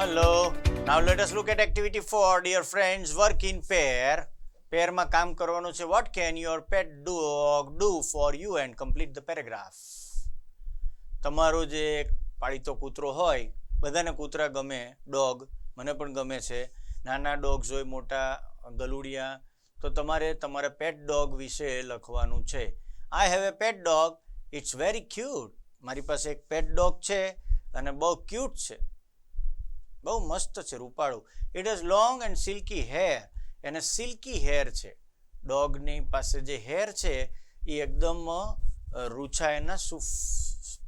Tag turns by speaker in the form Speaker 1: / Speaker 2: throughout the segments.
Speaker 1: Hello. Now let us look at activity 4, dear friends. Work in pair. પેરમાં કામ કરવાનું છે. What can your pet dog do for you and complete the paragraph? તમારો જે પાળીતો કૂતરો હોય, બધાને કૂતરા ગમે, ડોગ મને પણ ગમે છે. નાના ડોગ્સ હોય, મોટા ગલુડિયા, તો તમારે તમારા પેટ ડોગ વિશે લખવાનું છે. I have a pet dog. It's very cute. મારી પાસે એક પેટ ડોગ છે અને બહુ ક્યુટ છે, બહુ મસ્ત છે, રૂપાળું. It has long and silky hair. એને સિલ્કી હેર છે. ડોગની પાસે જે હેર છે એ એકદમ રૂછા, એના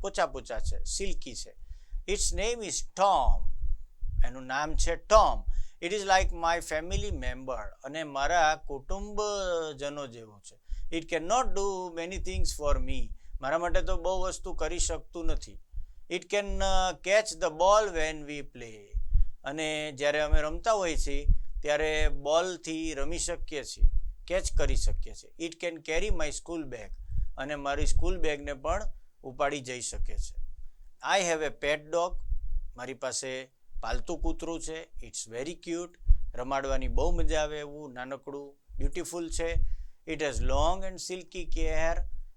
Speaker 1: પોચા પોચા છે, સિલ્કી છે. It's name is Tom. એનું નામ છે Tom. It is like my family member. અને મારા કુટુંબજનો જેવું છે. It can not do many things for me. મારા માટે તો બહુ વસ્તુ કરી શકતું નથી. It can catch the ball when we play. અને જ્યારે અમે રમતા હોઈએ છીએ ત્યારે બોલથી રમી શકીએ છીએ, કેચ કરી શકીએ છીએ. It can carry my school bag. અને મારી સ્કૂલ બેગને પણ ઉપાડી જઈ શકે છે. I have a Pat dog. મારી પાસે પાલતું કૂતરું છે. It's very cute. રમાડવાની બહુ મજા આવે એવું, નાનકડું, બ્યુટીફુલ છે. It has long and silky hair.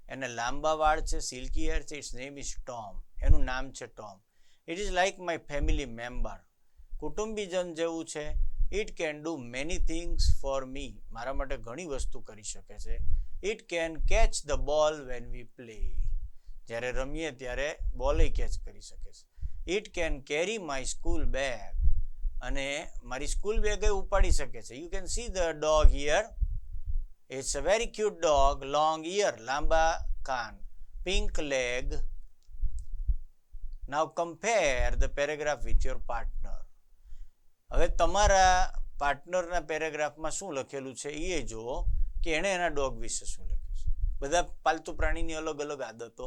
Speaker 1: એને લાંબા વાળ છે, સિલ્કી હેર છે. It's name is Tom. એનું નામ છે Tom. It is like my family member. કુટુંબીજન જેવું છે. It can do many things for me. મારા માટે ઘણી વસ્તુ કરી શકે છે. It can catch the ball when we play. જ્યારે રમીએ ત્યારે બોલે કેચ કરી શકે છે. It can carry my school bag. અને મારી સ્કૂલ બેગ ઉપાડી શકે છે. You can see the dog here. It's a very cute dog. Long ear, લાંબા કાન, pink leg. Now compare the paragraph with your partner. હવે તમારા પાર્ટનરના પેરેગ્રાફમાં શું લખેલું છે એ જુઓ કે એણે એના ડોગ વિશે શું લખ્યું છે. બધા પાલતુ પ્રાણીની અલગ અલગ આદતો.